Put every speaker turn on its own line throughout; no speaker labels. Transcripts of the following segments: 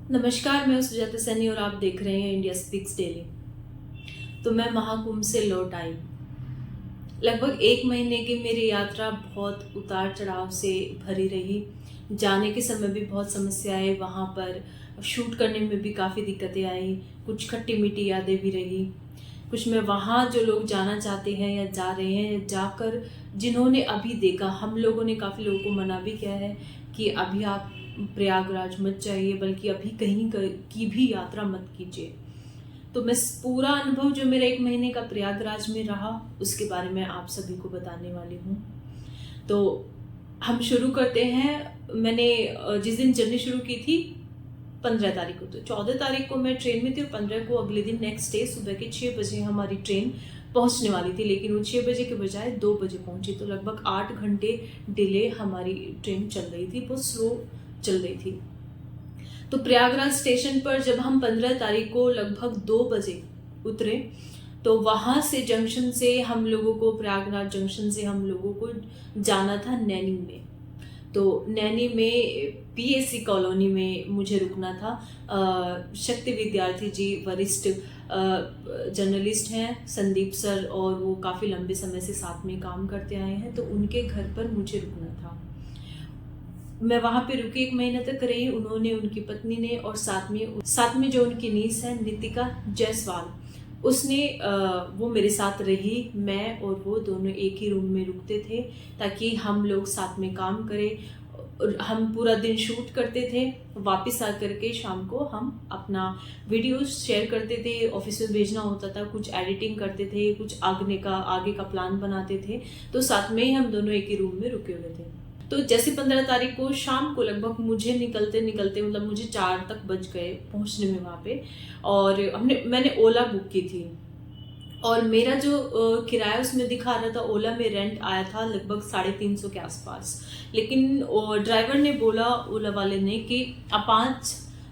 नमस्कार, मैं सुजाता सैनी और आप देख रहे हैं इंडिया स्पीक्स डेली। तो मैं महाकुंभ से लौट आई। लगभग 1 महीने की मेरी यात्रा बहुत उतार चढ़ाव से भरी रही। जाने के समय भी बहुत समस्याएं, वहाँ पर शूट करने में भी काफ़ी दिक्कतें आई। कुछ खट्टी मीठी यादें भी रही। कुछ मैं वहाँ जो लोग जाना चाहते हैं या जा रहे हैं या जाकर जिन्होंने अभी देखा, हम लोगों ने काफ़ी लोगों को मना भी किया है कि अभी आप प्रयागराज मत जाइए, बल्कि अभी कहीं की भी यात्रा मत कीजिए। तो मैं पूरा अनुभव जो मेरा 1 महीने का प्रयागराज में रहा, उसके बारे में आप सभी को बताने वाली हूँ। तो हम शुरू करते हैं। मैंने जिस दिन जर्नी शुरू की थी 15 तारीख को, तो 14 तारीख को मैं ट्रेन में थी और 15 को अगले दिन नेक्स्ट डे सुबह के 6 बजे हमारी ट्रेन पहुंचने वाली थी, लेकिन वो 6 बजे के बजाय 2 बजे पहुंची। तो लगभग 8 घंटे डिले हमारी ट्रेन चल रही थी, बहुत स्लो चल रही थी। तो प्रयागराज स्टेशन पर जब हम 15 तारीख को लगभग 2 बजे उतरे, तो वहाँ से जंक्शन से हम लोगों को, प्रयागराज जंक्शन से हम लोगों को जाना था नैनी में। तो नैनी में पीएससी कॉलोनी में मुझे रुकना था। शक्ति विद्यार्थी जी वरिष्ठ जर्नलिस्ट हैं, संदीप सर, और वो काफ़ी लंबे समय से साथ में काम करते आए हैं, तो उनके घर पर मुझे रुकना था। मैं वहाँ पे रुकी, 1 महीने तक रही। उन्होंने, उनकी पत्नी ने, और साथ में जो उनकी नीस है नितिका जायसवाल, उसने वो मेरे साथ रही। मैं और वो दोनों एक ही रूम में रुकते थे ताकि हम लोग साथ में काम करें। और हम पूरा दिन शूट करते थे, वापस आ करके शाम को हम अपना वीडियोस शेयर करते थे, ऑफिस में भेजना होता था, कुछ एडिटिंग करते थे, कुछ आगे का प्लान बनाते थे। तो साथ में ही हम दोनों एक ही रूम में रुके हुए थे। तो जैसे 15 तारीख को शाम को लगभग मुझे निकलते निकलते, मतलब मुझे 4 तक बज गए पहुंचने में वहाँ पे। और मैंने ओला बुक की थी, और मेरा जो किराया उसमें दिखा रहा था, ओला में रेंट आया था लगभग 350 के आसपास। लेकिन ड्राइवर ने बोला, ओला वाले ने, कि आप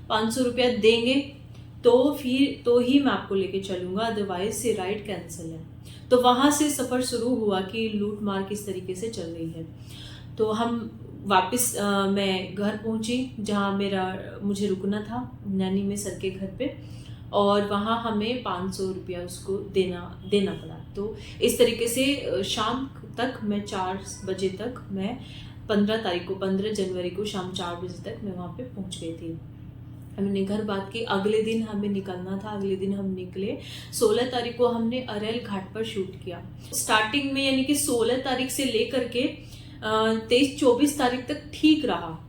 500 रुपया देंगे तो ही मैं आपको लेके चलूँगा, अदरवाइज ये राइड कैंसिल है। तो वहाँ से सफ़र शुरू हुआ कि लूट मार किस तरीके से चल रही है। तो हम वापस मैं घर पहुंची जहाँ मुझे रुकना था, नैनी में सर के घर पे, और वहाँ हमें 500 रुपया उसको देना पड़ा। तो इस तरीके से शाम तक मैं 4 बजे तक, मैं 15 जनवरी को शाम 4 बजे तक मैं वहाँ पे पहुँच गई थी। हमने घर बात की, अगले दिन हमें निकलना था। अगले दिन हम निकले। 16 तारीख को हमने अरेल घाट पर शूट किया। स्टार्टिंग में यानी कि 16 तारीख से लेकर के 23-24 तारीख तक ठीक रहा।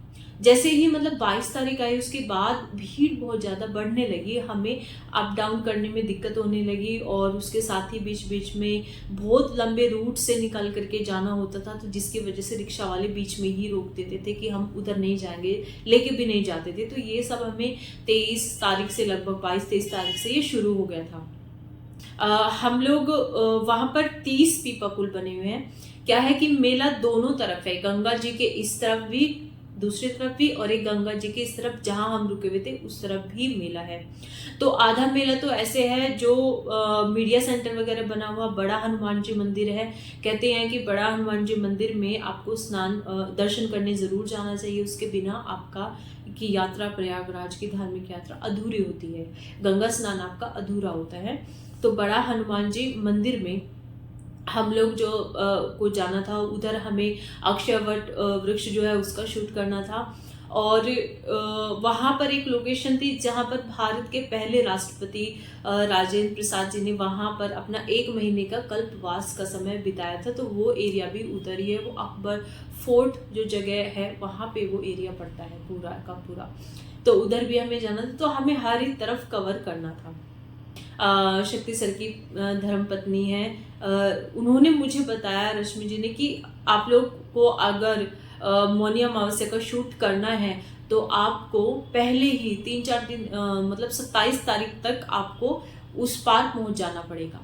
जैसे ही मतलब 22 तारीख आई, उसके बाद भीड़ बहुत ज़्यादा बढ़ने लगी, हमें अप डाउन करने में दिक्कत होने लगी, और उसके साथ ही बीच बीच में बहुत लंबे रूट से निकल करके जाना होता था, तो जिसकी वजह से रिक्शा वाले बीच में ही रोक देते थे कि हम उधर नहीं जाएंगे, लेके भी नहीं जाते थे। तो ये सब हमें 23 तारीख से, लगभग 22-23 तारीख से ये शुरू हो गया था। हम लोग वहाँ पर 30 पीपा पुल बने हुए हैं। क्या है कि मेला दोनों तरफ है, गंगा जी के इस तरफ भी, दूसरी तरफ भी, और एक गंगा जी के इस तरफ जहाँ हम रुके हुए थे उस तरफ भी मेला है। तो आधा मेला तो ऐसे है जो मीडिया सेंटर वगैरह बना हुआ बड़ा हनुमान जी मंदिर है। कहते हैं कि बड़ा हनुमान जी मंदिर में आपको दर्शन करने जरूर जाना चाहिए, उसके बिना आपका की यात्रा, प्रयागराज की धार्मिक यात्रा अधूरी होती है, गंगा स्नान आपका अधूरा होता है। तो बड़ा हनुमान जी मंदिर में हम लोग जो को जाना था, उधर हमें अक्षयवट वृक्ष जो है उसका शूट करना था। और वहाँ पर एक लोकेशन थी जहाँ पर भारत के पहले राष्ट्रपति राजेंद्र प्रसाद जी ने वहाँ पर अपना 1 महीने का कल्पवास का समय बिताया था। तो वो एरिया भी उधर ही है, वो अकबर फोर्ट जो जगह है वहाँ पे वो एरिया पड़ता है पूरा का पूरा। तो उधर भी हमें जाना था, तो हमें हर एक तरफ कवर करना था। शक्ति सर की धर्मपत्नी है, उन्होंने मुझे बताया, रश्मि जी ने, कि आप लोग को अगर मौनी अमावस्या का शूट करना है तो आपको पहले ही 3-4 दिन, मतलब 27 तारीख तक आपको उस पार पहुंच जाना पड़ेगा,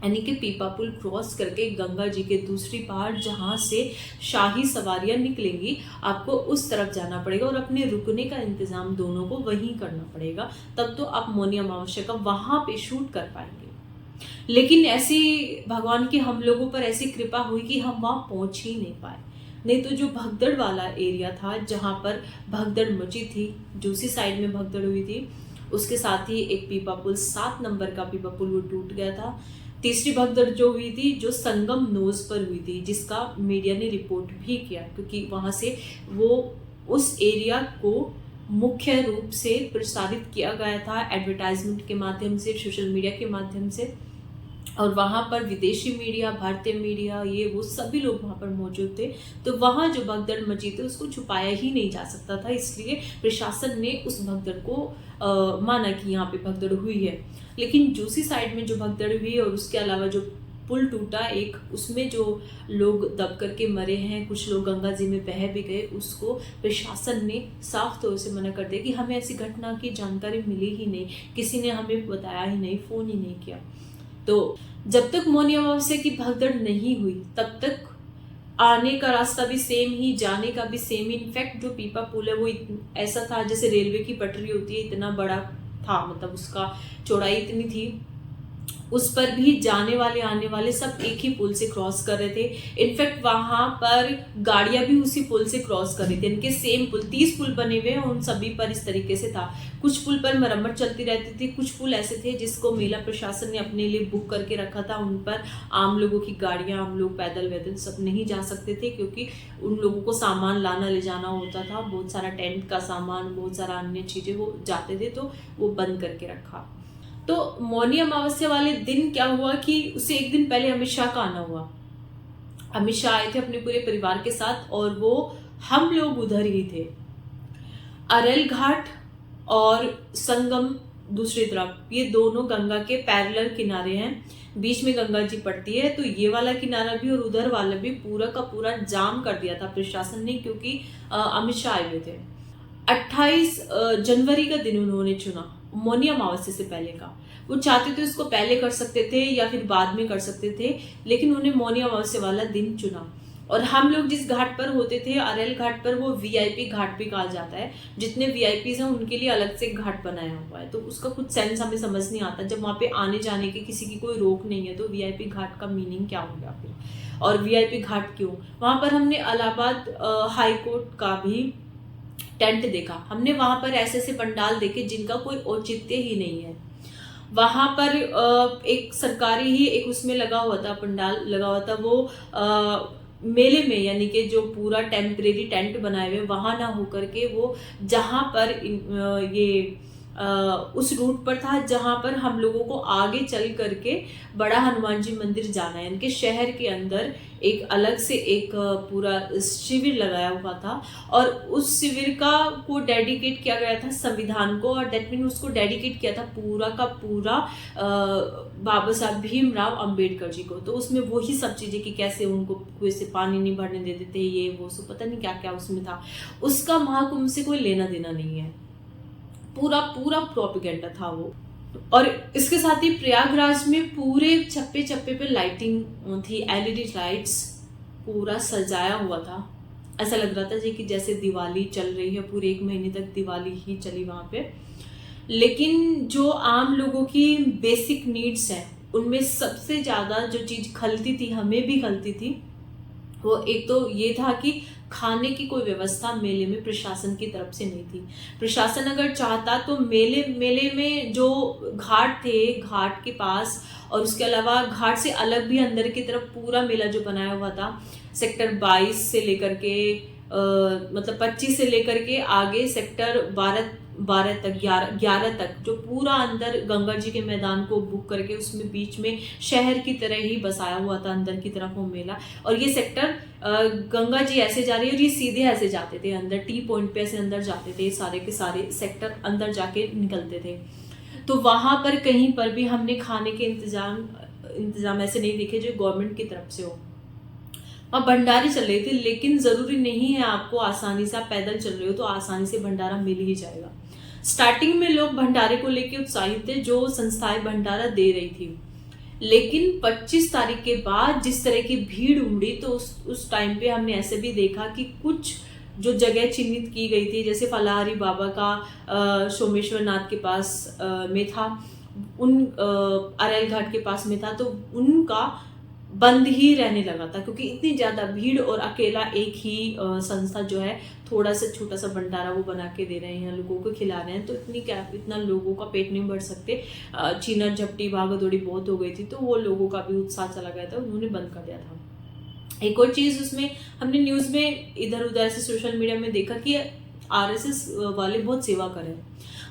यानी कि पीपा पुल क्रॉस करके गंगा जी के दूसरी पार जहाँ से शाही सवारियां निकलेंगी, आपको उस तरफ जाना पड़ेगा, और अपने रुकने का इंतजाम दोनों को वहीं करना पड़ेगा। तब तो आप मौनी अमावस्या का वहाँ पे शूट कर पाएंगे। लेकिन ऐसी भगवान की हम लोगों पर ऐसी कृपा हुई कि हम वहाँ पहुँच ही नहीं पाए। नहीं तो जो भगदड़ वाला एरिया था जहाँ पर भगदड़ मची थी, जोशी साइड में भगदड़ हुई थी, उसके साथ ही एक पीपा पुल 7 नंबर का पीपा पुल वो टूट गया था। तीसरी भगदड़ जो हुई थी जो संगम नोज पर हुई थी, जिसका मीडिया ने रिपोर्ट भी किया, क्योंकि वहाँ से वो उस एरिया को मुख्य रूप से प्रसारित किया गया था एडवर्टाइजमेंट के माध्यम से, सोशल मीडिया के माध्यम से। और वहाँ पर विदेशी मीडिया, भारतीय मीडिया, ये वो सभी लोग वहाँ पर मौजूद थे। तो वहाँ जो भगदड़ मची थी उसको छुपाया ही नहीं जा सकता था, इसलिए प्रशासन ने उस भगदड़ को माना कि यहाँ पे भगदड़ हुई है। लेकिन जोशी साइड में जो भगदड़ हुई और उसके अलावा जो पुल टूटा एक, उसमें जो लोग दब करके मरे हैं, कुछ लोग गंगा जी में बह भी गए, उसको प्रशासन ने साफ तौर से मना कर दिया कि हमें ऐसी घटना की जानकारी मिली ही नहीं, किसी ने हमें बताया ही नहीं, फ़ोन ही नहीं किया। तो जब तक मौनी अमावस्या की भगदड़ नहीं हुई तब तक आने का रास्ता भी सेम ही, जाने का भी सेम ही। इनफैक्ट जो पीपा पुल है वो ऐसा था जैसे रेलवे की पटरी होती है, इतना बड़ा था, मतलब उसका चौड़ाई इतनी थी। उस पर भी जाने वाले आने वाले सब एक ही पुल से क्रॉस कर रहे थे। इनफैक्ट वहां पर गाड़ियां भी उसी पुल से क्रॉस कर रही थी। इनके सेम पुल, 30 पुल बने हुए हैं, उन सभी पर इस तरीके से था। कुछ पुल पर मरम्मत चलती रहती थी, कुछ पुल ऐसे थे जिसको मेला प्रशासन ने अपने लिए बुक करके रखा था। उन पर आम लोगों की गाड़ियां, आम लोग पैदल वैदल सब नहीं जा सकते थे, क्योंकि उन लोगों को सामान लाना ले जाना होता था, बहुत सारा टेंट का सामान, बहुत सारा अन्य चीजें वो जाते थे, तो वो बंद करके रखा। तो मौनी अमावस्या वाले दिन क्या हुआ कि उससे एक दिन पहले अमित शाह का आना हुआ। अमित शाह आए थे अपने पूरे परिवार के साथ और वो हम लोग उधर ही थे। अरेल घाट और संगम दूसरी तरफ, ये दोनों गंगा के पैरेलल किनारे हैं, बीच में गंगा जी पड़ती है। तो ये वाला किनारा भी और उधर वाला भी पूरा का पूरा जाम कर दिया था प्रशासन ने, क्योंकि अमित शाह आए हुए थे। 28 जनवरी का दिन उन्होंने चुना, मौनी अमावस्या से पहले का। वो चाहते थे उसको पहले कर सकते थे या फिर बाद में कर सकते थे, लेकिन उन्हें मौनी अमावस्या वाला दिन चुना। और हम लोग जिस घाट पर होते थे, अरेल घाट पर, वो वीआईपी घाट भी कहा जाता है। जितने वीआईपीज हैं उनके लिए अलग से घाट बनाया हुआ है, तो उसका कुछ सेंस हमें समझ नहीं आता। जब वहाँ पे आने जाने की किसी की कोई रोक नहीं है तो वीआईपी घाट का मीनिंग क्या हो गया फिर, और वीआईपी घाट क्यों? वहाँ पर हमने इलाहाबाद हाई कोर्ट का भी टेंट देखा, हमने वहां पर ऐसे ऐसे पंडाल देखे जिनका कोई औचित्य ही नहीं है। वहां पर एक सरकारी ही एक उसमें लगा हुआ था, पंडाल लगा हुआ था, वो मेले में, यानी कि जो पूरा टेम्परेरी टेंट बनाए हुए वहां ना होकर के वो जहां पर ये उस रूट पर था जहां पर हम लोगों को आगे चल करके बड़ा हनुमान जी मंदिर जाना है। इनके शहर के अंदर एक अलग से एक पूरा शिविर लगाया हुआ था और उस शिविर को डेडिकेट किया गया था संविधान को, और दैट मीन उसको डेडिकेट किया था पूरा का पूरा बाबा साहब भीमराव अंबेडकर जी को। तो उसमें वही सब चीजें कि कैसे उनको कुएं से पानी नहीं भरने देते थे, ये वो सब पता नहीं क्या क्या उसमें था। उसका महाकुंभ से कोई लेना देना नहीं है, पूरा पूरा प्रोपेगेंडा था वो। और इसके साथ ही प्रयागराज में पूरे चप्पे चप्पे पे लाइटिंग थी, एलईडी लाइट्स पूरा सजाया हुआ था। ऐसा लग रहा था जी कि जैसे दिवाली चल रही है, पूरे 1 महीने तक दिवाली ही चली वहां पे। लेकिन जो आम लोगों की बेसिक नीड्स है उनमें सबसे ज्यादा जो चीज खलती थी, हमें भी खलती थी, वो एक तो ये था कि खाने की कोई व्यवस्था मेले में प्रशासन की तरफ से नहीं थी। प्रशासन अगर चाहता तो मेले में जो घाट थे, घाट के पास और उसके अलावा घाट से अलग भी अंदर की तरफ पूरा मेला जो बनाया हुआ था, सेक्टर 22 से लेकर के मतलब 25 से लेकर के आगे सेक्टर 12 तक 11 तक, जो पूरा अंदर गंगा जी के मैदान को बुक करके उसमें बीच में शहर की तरह ही बसाया हुआ था अंदर की तरफ वो मेला। और ये सेक्टर गंगा जी ऐसे जा रही है और ये सीधे ऐसे जाते थे अंदर, टी पॉइंट पे ऐसे अंदर जाते थे, सारे के सारे सेक्टर अंदर जाके निकलते थे। तो वहां पर कहीं पर भी हमने खाने के इंतजाम ऐसे नहीं देखे जो गवर्नमेंट की तरफ से हो। वहाँ भंडारे चल रहे थे, लेकिन जरूरी नहीं है आपको आसानी से, आप पैदल चल रहे हो तो आसानी से भंडारा मिल ही जाएगा। स्टार्टिंग में लोग भंडारे को लेकर उत्साहित थे, जो संस्थाएं भंडारा दे रही थी, लेकिन 25 तारीख के बाद जिस तरह की भीड़ उमड़ी तो उस टाइम पे हमने ऐसे भी देखा कि कुछ जो जगह चिन्हित की गई थी, जैसे फलाहारी बाबा का सोमेश्वर नाथ के पास में था, उन अरेल घाट के पास में था, तो उनका बंद ही रहने लगा था, क्योंकि इतनी ज़्यादा भीड़ और अकेला एक ही संस्था जो है थोड़ा सा छोटा सा भंडारा वो बना के दे रहे हैं, लोगों को खिला रहे हैं, तो इतना लोगों का पेट नहीं भर सकते। छीना झपटी भागा दौड़ी बहुत हो गई थी, तो वो लोगों का भी उत्साह चला गया था, उन्होंने बंद कर दिया था। एक और चीज़ उसमें हमने न्यूज़ में इधर उधर से सोशल मीडिया में देखा कि RSS वाले बहुत सेवा करें,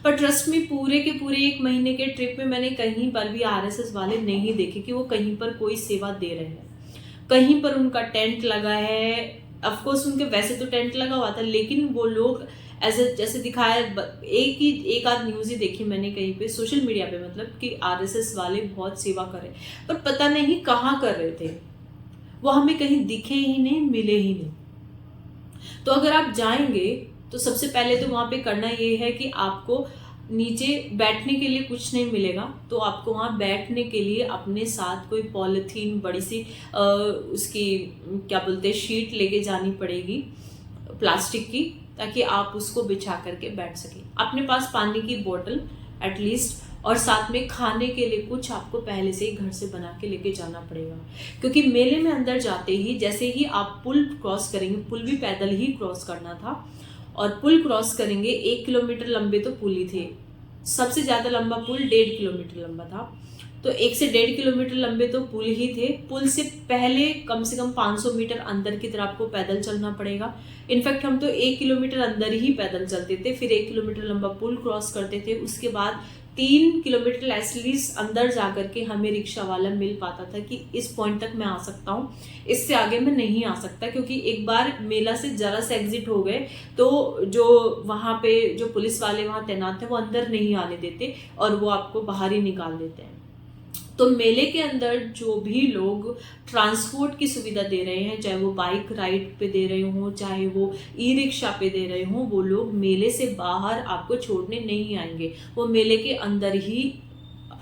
पर ट्रस्ट में पूरे के पूरे 1 महीने के ट्रिप में मैंने कहीं पर भी RSS वाले नहीं देखे कि वो कहीं पर कोई सेवा दे रहे हैं। कहीं पर उनका टेंट लगा है, ऑफकोर्स उनके वैसे तो टेंट लगा हुआ था, लेकिन वो लोग जैसे दिखाया, एक आध न्यूज़ ही देखी मैंने कहीं पे सोशल मीडिया पे, मतलब कि RSS वाले बहुत सेवा करें, पर पता नहीं कहाँ कर रहे थे, वो हमें कहीं दिखे ही नहीं, मिले ही नहीं। तो अगर आप जाएंगे तो सबसे पहले तो वहाँ पे करना ये है कि आपको नीचे बैठने के लिए कुछ नहीं मिलेगा, तो आपको वहाँ बैठने के लिए अपने साथ कोई पॉलीथीन बड़ी सी उसकी क्या बोलते हैं शीट लेके जानी पड़ेगी प्लास्टिक की, ताकि आप उसको बिछा करके बैठ सकें। अपने पास पानी की बोतल एटलीस्ट, और साथ में खाने के लिए कुछ आपको पहले से ही घर से बना के लेके जाना पड़ेगा, क्योंकि मेले में अंदर जाते ही जैसे ही आप पुल क्रॉस करेंगे, पुल भी पैदल ही क्रॉस करना था, और पुल क्रॉस करेंगे 1 किलोमीटर लंबे तो पुल ही थे, सबसे ज़्यादा लंबा पुल 1.5 किलोमीटर लंबा था, तो 1 से 1.5 किलोमीटर लंबे तो पुल ही थे। पुल से पहले कम से कम 500 मीटर अंदर की तरफ आपको पैदल चलना पड़ेगा। इनफैक्ट हम तो 1 किलोमीटर अंदर ही पैदल चलते थे, फिर 1 किलोमीटर लंबा पुल क्रॉस करते थे, उसके बाद 3 किलोमीटर एटलीस्ट अंदर जा करके हमें रिक्शा वाला मिल पाता था कि इस पॉइंट तक मैं आ सकता हूँ, इससे आगे मैं नहीं आ सकता, क्योंकि एक बार मेला से जरा से एग्जिट हो गए तो जो वहाँ पे जो पुलिस वाले वहाँ तैनात थे वो अंदर नहीं आने देते और वो आपको बाहर ही निकाल देते हैं। तो मेले के अंदर जो भी लोग ट्रांसपोर्ट की सुविधा दे रहे हैं, चाहे वो बाइक राइड पे दे रहे हों, चाहे वो ई-रिक्शा पे दे रहे हों, वो लोग मेले से बाहर आपको छोड़ने नहीं आएंगे, वो मेले के अंदर ही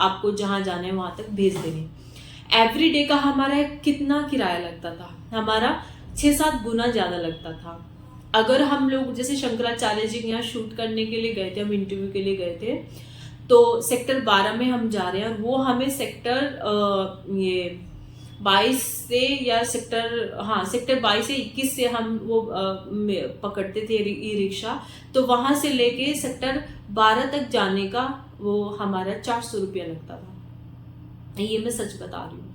आपको जहाँ जाना है वहाँ तक भेज देंगे। एवरी डे का हमारा कितना किराया लगता था, हमारा 6-7 गुना ज़्यादा लगता था। अगर हम लोग जैसे शंकराचार्य जी के यहाँ शूट करने के लिए गए थे, हम इंटरव्यू के लिए गए थे, तो सेक्टर 12 में हम जा रहे हैं और वो हमें सेक्टर ये 22 से या सेक्टर 22 से 21 से हम वो पकड़ते थे ई रिक्शा, तो वहाँ से लेके सेक्टर 12 तक जाने का वो हमारा 400 रुपया लगता था, ये मैं सच बता रही हूँ।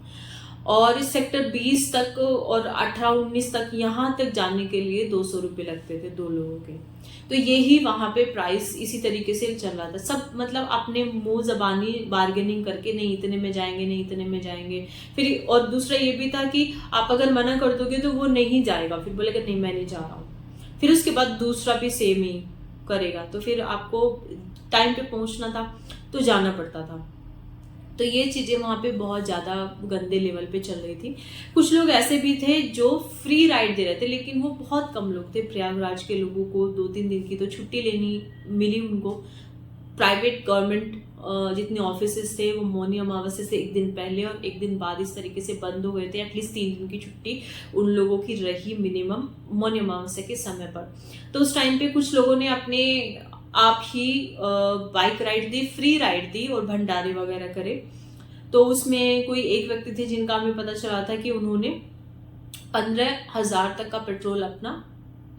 और इस सेक्टर 20 तक और 18-19 तक यहाँ तक जाने के लिए 200 रुपये लगते थे 2 लोगों के। तो यही वहाँ पे प्राइस इसी तरीके से चल रहा था, सब मतलब अपने मुंह जबानी बार्गेनिंग करके, नहीं इतने में जाएंगे, नहीं इतने में जाएंगे। फिर और दूसरा ये भी था कि आप अगर मना कर दोगे तो वो नहीं जाएगा, फिर बोलेगा नहीं मैं नहीं जा रहा हूँ, फिर उसके बाद दूसरा भी सेम ही करेगा, तो फिर आपको टाइम पे पहुँचना था तो जाना पड़ता था। तो ये चीज़ें वहाँ पे बहुत ज़्यादा गंदे लेवल पे चल रही थी। कुछ लोग ऐसे भी थे जो फ्री राइड दे रहे थे, लेकिन वो बहुत कम लोग थे। प्रयागराज के लोगों को 2-3 दिन की तो छुट्टी लेनी मिली उनको। प्राइवेट गवर्नमेंट जितने ऑफिसेस थे वो मौनी अमावस्या से 1 दिन पहले और 1 दिन बाद इस तरीके से बंद हो गए थे। एटलीस्ट 3 दिन की छुट्टी उन लोगों की रही मिनिमम मौनी अमावस्या के समय पर। तो उस टाइम पे कुछ लोगों ने अपने आप ही बाइक राइड दी, फ्री राइड दी और भंडारे वगैरह करे। तो उसमें कोई एक व्यक्ति थे जिनका हमें पता चला था कि उन्होंने 15,000 तक का पेट्रोल अपना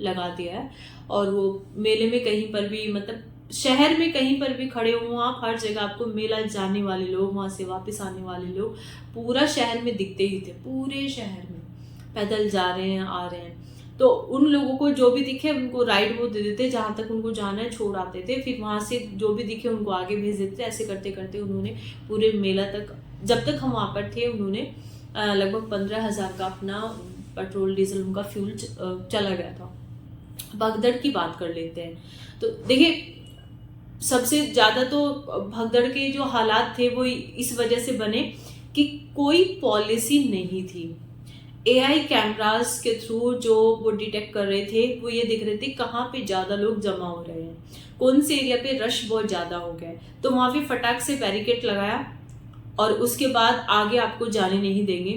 लगा दिया है, और वो मेले में कहीं पर भी, मतलब शहर में कहीं पर भी खड़े हो आप, हर जगह आपको मेला जाने वाले लोग, वहाँ से वापस आने वाले लोग पूरा शहर में दिखते ही थे, पूरे शहर में पैदल जा रहे हैं, आ रहे हैं। तो उन लोगों को जो भी दिखे उनको राइड वो दे देते, जहाँ तक उनको जाना है छोड़ आते थे, फिर वहाँ से जो भी दिखे उनको आगे भेज देते। ऐसे करते करते उन्होंने पूरे मेला तक, जब तक हम वहाँ पर थे, उन्होंने लगभग 15,000 का अपना पेट्रोल डीजल उनका फ्यूल चला गया था। भगदड़ की बात कर लेते हैं तो देखिए, सबसे ज़्यादा तो भगदड़ के जो हालात थे वो इस वजह से बने कि कोई पॉलिसी नहीं थी। AI कैमरास के थ्रू जो वो डिटेक्ट कर रहे थे, वो ये देख रहे थे कहाँ पे ज़्यादा लोग जमा हो रहे हैं, कौन से एरिया पे रश बहुत ज़्यादा हो गया है, तो वहाँ पे फटाक से बैरिकेड लगाया और उसके बाद आगे आपको जाने नहीं देंगे।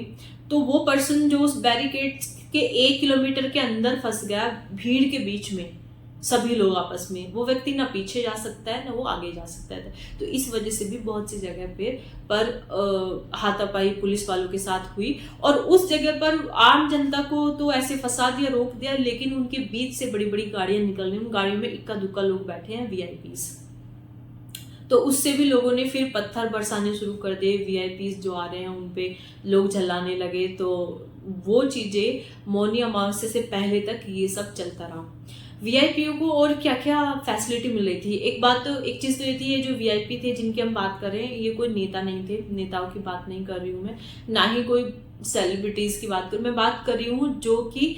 तो वो पर्सन जो उस बैरिकेड के 1 किलोमीटर के अंदर फंस गया भीड़ के बीच में, सभी लोग आपस में, वो व्यक्ति ना पीछे जा सकता है ना वो आगे जा सकता है। तो इस वजह से भी बहुत सी जगह पे पर हाथापाई पुलिस वालों के साथ हुई, और उस जगह पर आम जनता को तो ऐसे फंसा दिया, रोक दिया, लेकिन उनके बीच से बड़ी बड़ी गाड़ियां निकल रही, उन गाड़ियों में इक्का दुक्का लोग बैठे हैं वीआईपीज। तो उससे भी लोगों ने फिर पत्थर बरसाने शुरू कर दिए, वीआईपीज जो आ रहे हैं उन पे लोग झल्लाने लगे। तो वो चीजें मौनी अमावस्या से पहले तक ये सब चलता रहा। वीआईपीओ को और क्या क्या फैसिलिटी मिल रही थी, एक चीज तो ये थी, ये जो वीआईपी थे जिनकी हम बात कर रहे हैं, ये कोई नेता नहीं थे, नेताओं की बात नहीं कर रही हूँ मैं, ना ही कोई सेलिब्रिटीज की बात कर, मैं बात कर रही हूँ जो कि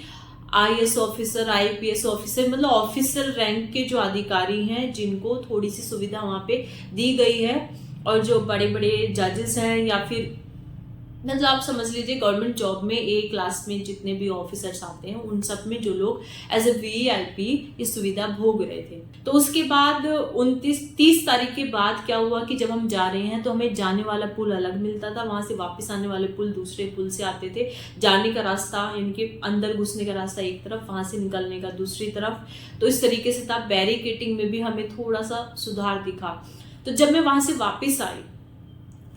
आईएएस ऑफिसर, आईपीएस ऑफिसर, मतलब ऑफिसर रैंक के जो अधिकारी हैं, जिनको थोड़ी सी सुविधा वहां पे दी गई है। और जो बड़े बड़े जजेस हैं, या फिर मतलब आप समझ लीजिए गवर्नमेंट जॉब में ए क्लास में जितने भी ऑफिसर्स आते हैं, उन सब में जो लोग एज ए वीआईपी ये सुविधा भोग रहे थे। तो उसके बाद 29-30 तारीख के बाद क्या हुआ कि जब हम जा रहे हैं तो हमें जाने वाला पुल अलग मिलता था, वहां से वापस आने वाले पुल दूसरे पुल से आते थे। जाने का रास्ता यानी कि अंदर घुसने का रास्ता एक तरफ, वहां से निकलने का दूसरी तरफ। तो इस तरीके से था। बैरिकेटिंग में भी हमें थोड़ा सा सुधार दिखा। तो जब मैं वहां से वापस आई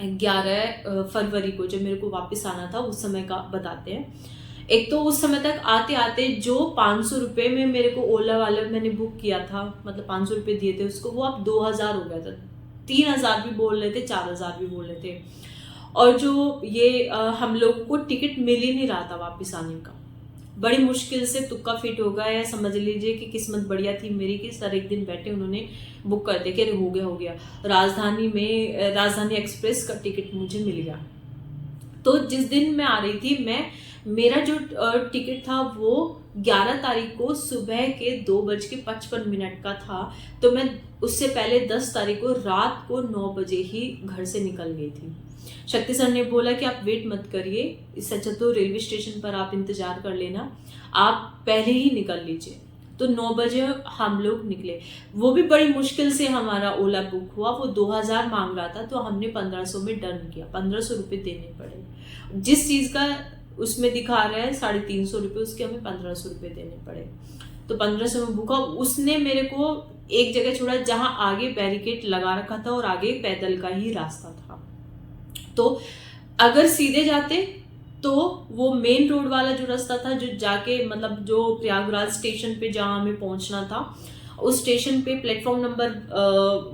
11 फरवरी को, जब मेरे को वापस आना था, उस समय का बताते हैं। एक तो उस समय तक आते आते जो 500 रुपये में मेरे को ओला वाले मैंने बुक किया था, मतलब 500 रुपये दिए थे उसको, वो अब 2000 हो गया था। 3000 भी बोल रहे थे, 4000 भी बोल रहे थे। और जो ये हम लोग को टिकट मिल ही नहीं रहा था वापस आने का। बड़ी मुश्किल से तुक्का फिट हो गया, या समझ लीजिए कि किस्मत बढ़िया थी मेरी कि सर एक दिन बैठे उन्होंने बुक कर दिया कि अरे हो गया। राजधानी एक्सप्रेस का टिकट मुझे मिल गया। तो जिस दिन मैं आ रही थी, मेरा जो टिकट था वो 11 तारीख को सुबह के 2:55 का था। तो मैं उससे पहले 10 तारीख को रात को 9 बजे ही घर से निकल गई थी। शक्ति सर ने बोला कि आप वेट मत करिए, इससे अच्छा तो रेलवे स्टेशन पर आप इंतजार कर लेना, आप पहले ही निकल लीजिए। तो 9 बजे हम लोग निकले। वो भी बड़ी मुश्किल से हमारा ओला बुक हुआ। वो 2000 मांग रहा था, तो हमने 1500 में डन किया। 1500 रुपये देने पड़े। जिस चीज का उसमें दिखा रहा है 350 रुपये, उसके हमें 1500 रुपये देने पड़े। तो 1500 में बुका। उसने मेरे को एक जगह छोड़ा जहां आगे बैरिकेड लगा रखा था और आगे पैदल का ही रास्ता था। तो अगर सीधे जाते तो वो मेन रोड वाला जो रास्ता था, जो जाके मतलब जो प्रयागराज स्टेशन पे जहां हमें पहुंचना था, उस स्टेशन पे प्लेटफॉर्म नंबर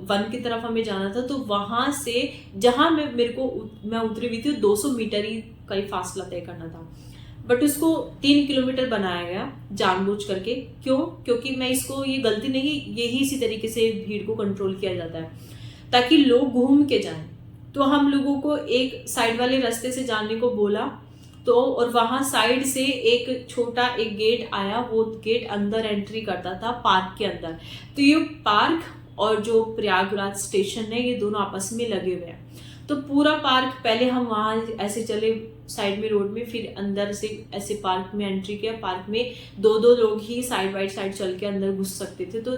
1 की तरफ हमें जाना था। तो वहां से जहां मैं उतरी हुई थी, 200 मीटर ही का ही फासला तय करना था। बट उसको 3 किलोमीटर बनाया गया जानबूझ करके। क्यों? क्योंकि मैं इसको, ये गलती नहीं, यही इसी तरीके से भीड़ को कंट्रोल किया जाता है ताकि लोग घूम के जाएं। तो हम लोगों को एक साइड वाले रास्ते से जाने को बोला, तो और वहां साइड से एक छोटा एक गेट आया। वो गेट अंदर एंट्री करता था पार्क के अंदर। तो ये पार्क और जो प्रयागराज स्टेशन है, ये दोनों आपस में लगे हुए हैं। तो पूरा पार्क, पहले हम वहां ऐसे चले साइड में रोड में, फिर अंदर से ऐसे पार्क में एंट्री किया। पार्क में 2-2 लोग ही साइड बाई साइड चल के अंदर घुस सकते थे। तो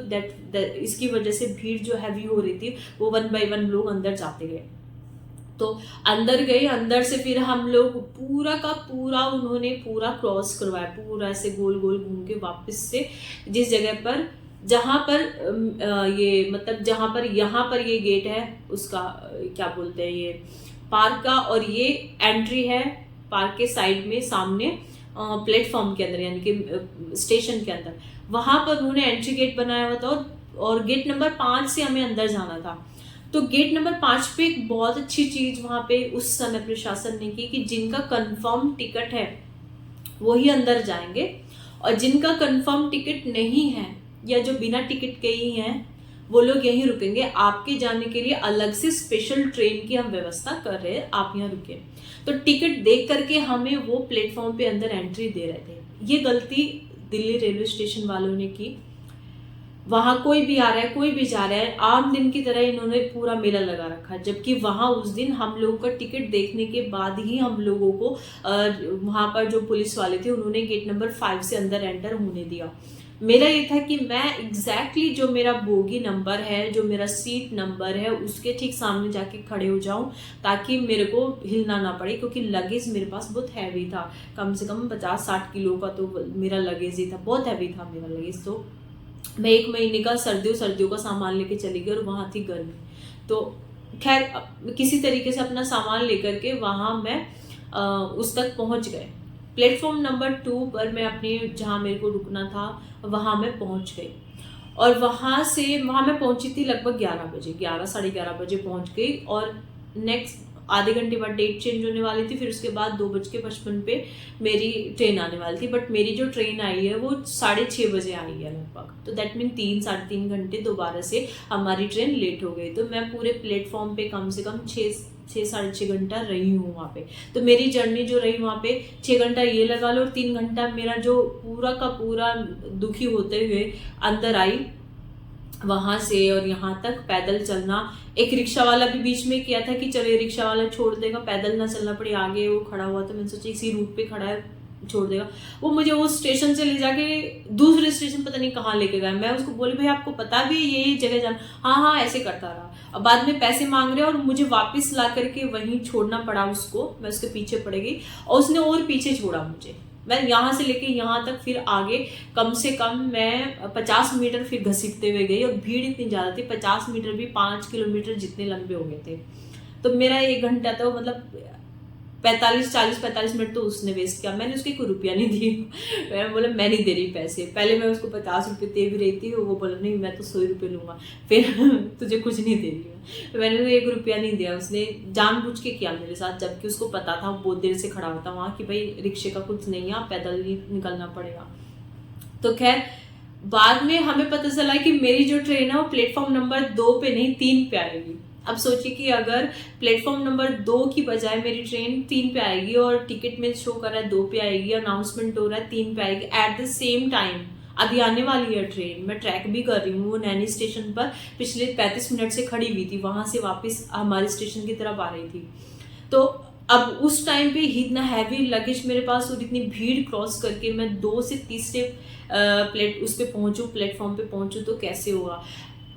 इसकी वजह से भीड़ जो हैवी हो रही थी, वो 1 बाय 1 लोग अंदर जाते गए। तो अंदर गए। अंदर से फिर हम लोग पूरा का पूरा उन्होंने पूरा क्रॉस करवाया, पूरा ऐसे गोल गोल घूम के वापस से जिस जगह पर, जहां पर ये मतलब जहां पर यहाँ पर ये गेट है, उसका क्या बोलते हैं, ये पार्क का, और ये एंट्री है पार्क के साइड में सामने प्लेटफॉर्म के अंदर, यानी कि स्टेशन के अंदर। वहां पर उन्होंने एंट्री गेट बनाया हुआ था, और गेट नंबर 5 से हमें अंदर जाना था। तो गेट नंबर 5 पे एक बहुत अच्छी चीज वहां पे उस समय प्रशासन ने की कि जिनका कंफर्म टिकट है वो ही अंदर जाएंगे, और जिनका कंफर्म टिकट नहीं है या जो बिना टिकट के ही हैं, वो लोग यहीं रुकेंगे। आपके जाने के लिए अलग से स्पेशल ट्रेन की हम व्यवस्था कर रहे हैं, आप यहाँ रुके। तो टिकट देख करके हमें वो प्लेटफॉर्म पे अंदर एंट्री दे रहे थे। ये गलती दिल्ली रेलवे स्टेशन वालों ने की। वहां कोई भी आ रहा है, कोई भी जा रहा है, आम दिन की तरह इन्होंने पूरा मेला लगा रखा। जबकि वहां उस दिन हम लोगों का टिकट देखने के बाद ही हम लोगों को वहां पर जो पुलिस वाले थे, उन्होंने गेट नंबर 5 से अंदर एंटर होने दिया। मेरा ये था कि मैं एग्जैक्टली जो मेरा बोगी नंबर है, जो मेरा सीट नंबर है, उसके ठीक सामने जाके खड़े हो जाऊं, ताकि मेरे को हिलना ना पड़े। क्योंकि लगेज मेरे पास बहुत हैवी था, कम से कम 50-60 किलो का तो मेरा लगेज ही था, बहुत हैवी था मेरा लगेज। तो मैं 1 महीने का सर्दियों का सामान लेके चली गई और वहाँ थी गर्मी। तो खैर किसी तरीके से अपना सामान लेकर के वहाँ मैं उस तक पहुँच गए। प्लेटफॉर्म नंबर 2 पर मैं अपनी जहाँ मेरे को रुकना था वहाँ मैं पहुँच गई, और वहाँ मैं पहुँची थी लगभग 11 बजे, 11 साढ़े 11 बजे पहुँच गई। और नेक्स्ट आधे घंटे बाद डेट चेंज होने वाली थी, फिर उसके बाद 2:55 पे मेरी ट्रेन आने वाली थी। बट मेरी जो ट्रेन आई है वो 6:30 बजे आई है लगभग, तो दैट मीन 3 साढ़े 3 घंटे दोबारा से हमारी ट्रेन लेट हो गई। तो मैं पूरे प्लेटफॉर्म पे कम से कम 6 साढ़े 6 घंटा रही हूँ वहाँ पे। तो मेरी जर्नी जो रही वहाँ पे 6 घंटा ये लगा लो, और 3 घंटा मेरा जो पूरा का पूरा दुखी होते हुए अंदर आई वहाँ से और यहाँ तक पैदल चलना। एक रिक्शा वाला भी बीच में किया था कि चलो ये रिक्शा वाला छोड़ देगा, पैदल ना चलना पड़े, आगे वो खड़ा हुआ, तो मैंने सोचा इसी रूट पे खड़ा है छोड़ देगा। वो मुझे उस स्टेशन से ले जाके दूसरे स्टेशन पता नहीं कहाँ लेके गया। मैं उसको बोली भाई आपको पता भी ये जगह जाना? हाँ हाँ ऐसे करता रहा। अब बाद में पैसे मांग रहे और मुझे वापस ला करके वहीं छोड़ना पड़ा उसको, मैं उसके पीछे पड़ गई और उसने और पीछे छोड़ा मुझे। मैं यहाँ से लेके यहाँ तक फिर आगे कम से कम मैं 50 मीटर फिर घसीटते हुए गई, और भीड़ इतनी ज़्यादा थी, 50 मीटर भी 5 किलोमीटर जितने लंबे हो गए थे। तो मेरा 1 घंटा तो मतलब 45 मिनट तो उसने वेस्ट किया। मैंने उसको 1 रुपया नहीं दी। मैंने बोला मैं नहीं दे रही पैसे। पहले मैं उसको 50 रुपये दे भी रही थी, वो बोला नहीं मैं तो 100 रुपये लूँगा, फिर तुझे कुछ नहीं दे रही। मैंने तो 1 रुपया नहीं दिया। उसने जानबूझ के किया मेरे साथ, जबकि उसको पता था, बहुत देर से खड़ा होता वहाँ कि भाई रिक्शे का कुछ नहीं है, पैदल ही निकलना पड़ेगा। तो खैर बाद में हमें पता चला कि मेरी जो ट्रेन है वो प्लेटफॉर्म नंबर 2 पे नहीं 3 पे आएगी। अब सोचिए कि अगर प्लेटफॉर्म नंबर 2 की बजाय मेरी ट्रेन 3 पे आएगी और टिकट में शो कर रहा है 2 पे आएगी, अनाउंसमेंट हो रहा है 3 पे आएगी एट द सेम टाइम। अभी आने वाली है ट्रेन, मैं ट्रैक भी कर रही हूँ, वो नैनी स्टेशन पर पिछले 35 मिनट से खड़ी हुई थी, वहां से वापस हमारे स्टेशन की तरफ आ रही थी। तो अब उस टाइम पे इतना हैवी लगेज मेरे पास और इतनी भीड़ क्रॉस करके मैं 2 से तीसरे उस पे पहुंचूँ, प्लेटफॉर्म पे पहुंचूँ, तो कैसे हुआ।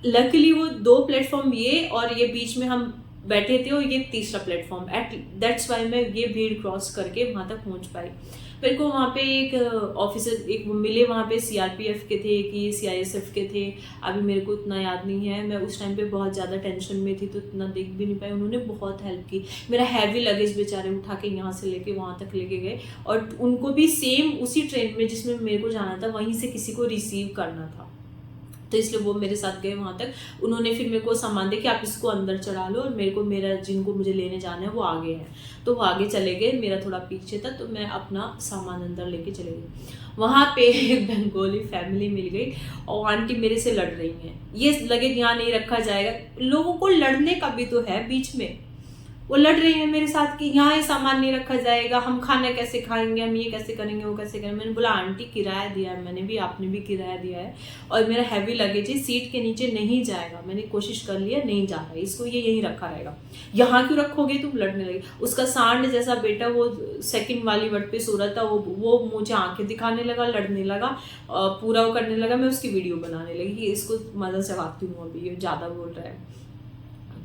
लकीली वो 2 प्लेटफॉर्म ये और ये बीच में हम बैठे थे और ये तीसरा प्लेटफॉर्म, एट दैट्स वाई मैं ये भीड़ क्रॉस करके वहाँ तक पहुँच पाई। मेरे को वहाँ पे एक ऑफिसर एक मिले, वहाँ पे CRPF के थे कि CISF के थे, अभी मेरे को उतना याद नहीं है। मैं उस टाइम पे बहुत ज़्यादा टेंशन में थी तो इतना देख भी नहीं पाई। उन्होंने बहुत हेल्प की, मेरा हैवी लगेज बेचारे उठा के यहाँ से लेके वहाँ तक लेके गए, और उनको भी सेम उसी ट्रेन में जिसमें मेरे को जाना था वहीं से किसी को रिसीव करना था, तो इसलिए वो मेरे साथ गए वहाँ तक। उन्होंने फिर मेरे को सामान दे कि आप इसको अंदर चढ़ा लो, और मेरे को जिनको मुझे लेने जाना है वो आगे है, तो वो आगे चले गए, मेरा थोड़ा पीछे था, तो मैं अपना सामान अंदर लेके चले गई। वहाँ पे एक बंगाली फैमिली मिल गई और आंटी मेरे से लड़ रही हैं, ये लगेज यहाँ नहीं रखा जाएगा। लोगों को लड़ने का भी तो है बीच में, वो लड़ रही है मेरे साथ कि यहाँ ये सामान नहीं रखा जाएगा, हम खाना कैसे खाएंगे, हम ये कैसे करेंगे, वो कैसे करेंगे। मैंने बोला आंटी किराया दिया है मैंने भी, आपने भी किराया दिया है, और मेरा हैवी लगेज सीट के नीचे नहीं जाएगा, मैंने कोशिश कर लिया नहीं जा रहा है, इसको ये यहीं रखा रहेगा, यहाँ क्यों रखोगे तुम, लड़ने लगे। उसका सांड जैसा बेटा वो सेकंड वाली वर्ड पे सो रहा था, वो मुझे आंखें दिखाने लगा, लड़ने लगा, पूरा वो करने लगा। मैं उसकी वीडियो बनाने लगी कि इसको मजा चलाती हूँ, अभी ये ज़्यादा बोल रहा है।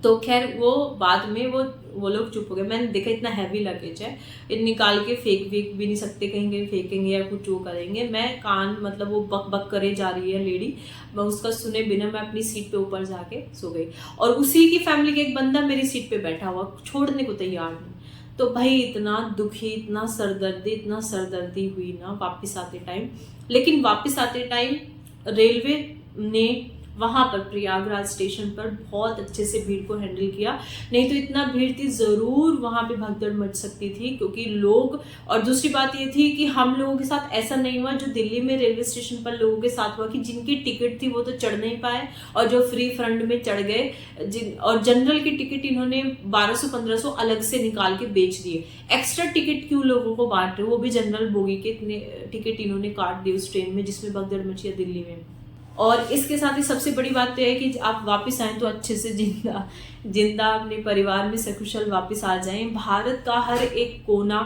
तो खैर वो बाद में वो लोग चुप हो गए। मैंने देखा इतना हैवी लगेज है, ये निकाल के फेंक भी नहीं सकते, कहीं कहीं फेंकेंगे या कुछ वो करेंगे। मैं कान मतलब वो बक बक करे जा रही है लेडी, मैं उसका सुने बिना मैं अपनी सीट पे ऊपर जाके सो गई, और उसी की फैमिली का एक बंदा मेरी सीट पे बैठा हुआ, छोड़ने को तैयार नहीं। तो भाई इतना दुखी, इतना सरदर्दी हुई ना वापस आते टाइम। लेकिन वापस आते टाइम रेलवे ने वहाँ पर प्रयागराज स्टेशन पर बहुत अच्छे से भीड़ को हैंडल किया, नहीं तो इतना भीड़ थी ज़रूर वहाँ पे भगदड़ मच सकती थी, क्योंकि लोग। और दूसरी बात ये थी कि हम लोगों के साथ ऐसा नहीं हुआ जो दिल्ली में रेलवे स्टेशन पर लोगों के साथ हुआ कि जिनकी टिकट थी वो तो चढ़ नहीं पाए, और जो फ्री फ्रंट में चढ़ गए, और जनरल की टिकट इन्होंने 1200-1500 अलग से निकाल के बेच दिए। एक्स्ट्रा टिकट क्यों लोगों को बांट रहे, वो भी जनरल बोगी के इतने टिकट इन्होंने काट दिए उस ट्रेन में जिसमें भगदड़ मची है दिल्ली में। और इसके साथ ही सबसे बड़ी बात तो है कि आप वापस आएँ तो अच्छे से जिंदा अपने परिवार में सकुशल वापस आ जाएं। भारत का हर एक कोना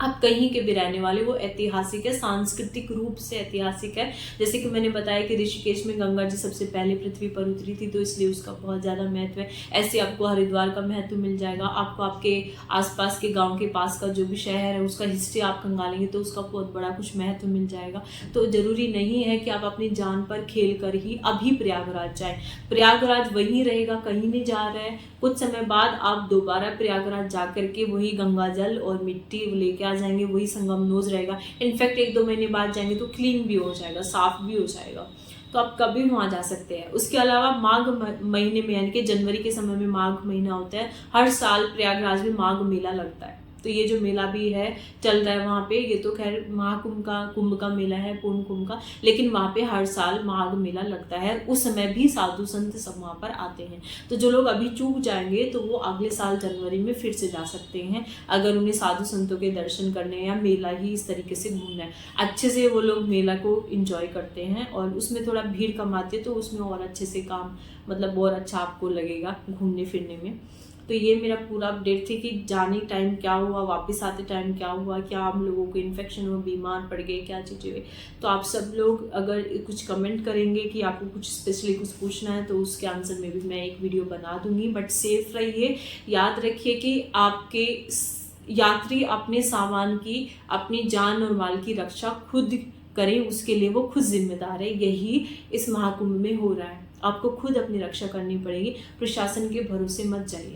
आप कहीं के भी रहने वाले, वो ऐतिहासिक है, सांस्कृतिक रूप से ऐतिहासिक है। जैसे कि मैंने बताया कि ऋषिकेश में गंगा जी सबसे पहले पृथ्वी पर उतरी थी, तो इसलिए उसका बहुत ज़्यादा महत्व है। ऐसे आपको हरिद्वार का महत्व मिल जाएगा, आपको आपके आसपास के गांव के पास का जो भी शहर है उसका हिस्ट्री आप खंगालेंगे तो उसका बहुत बड़ा कुछ महत्व मिल जाएगा। तो ज़रूरी नहीं है कि आप अपनी जान पर खेल कर ही अभी प्रयागराज जाएँ। प्रयागराज वहीं रहेगा, कहीं नहीं जा रहा है। कुछ समय बाद आप दोबारा प्रयागराज जा करके वही गंगा जल और मिट्टी लेके आ जाएंगे, वही संगमनोज रहेगा। इनफैक्ट 1-2 महीने बाद जाएंगे तो क्लीन भी हो जाएगा, साफ भी हो जाएगा, तो आप कभी भी वहाँ जा सकते हैं। उसके अलावा माघ महीने में, यानी कि जनवरी के समय में माघ महीना होता है, हर साल प्रयागराज में माघ मेला लगता है। तो ये जो मेला भी है चल रहा है वहाँ पे, ये तो खैर कुंभ का मेला है, पूर्ण कुंभ का, लेकिन वहाँ पे हर साल माघ मेला लगता है। उस समय भी साधु संत सब वहाँ पर आते हैं। तो जो लोग अभी चूक जाएंगे तो वो अगले साल जनवरी में फिर से जा सकते हैं, अगर उन्हें साधु संतों के दर्शन करने या मेला ही इस तरीके से घूमना है। अच्छे से वो लोग मेला को इंजॉय करते हैं और उसमें थोड़ा भीड़ कम आती है, तो उसमें और अच्छे से काम, मतलब और अच्छा आपको लगेगा घूमने फिरने में। तो ये मेरा पूरा अपडेट थी कि जाने टाइम क्या हुआ, वापस आते टाइम क्या हुआ, क्या हम लोगों को इन्फेक्शन हुआ, बीमार पड़ गए, क्या चीज़ें हुई। तो आप सब लोग अगर कुछ कमेंट करेंगे कि आपको कुछ स्पेशली कुछ पूछना है तो उसके आंसर में भी मैं एक वीडियो बना दूंगी। बट सेफ रहिए, याद रखिए कि आपके यात्री अपने सामान की, अपनी जान और माल की रक्षा खुद करें, उसके लिए वो खुद जिम्मेदार है। यही इस महाकुंभ में हो रहा है, आपको खुद अपनी रक्षा करनी पड़ेगी, प्रशासन के भरोसे मत जाइए।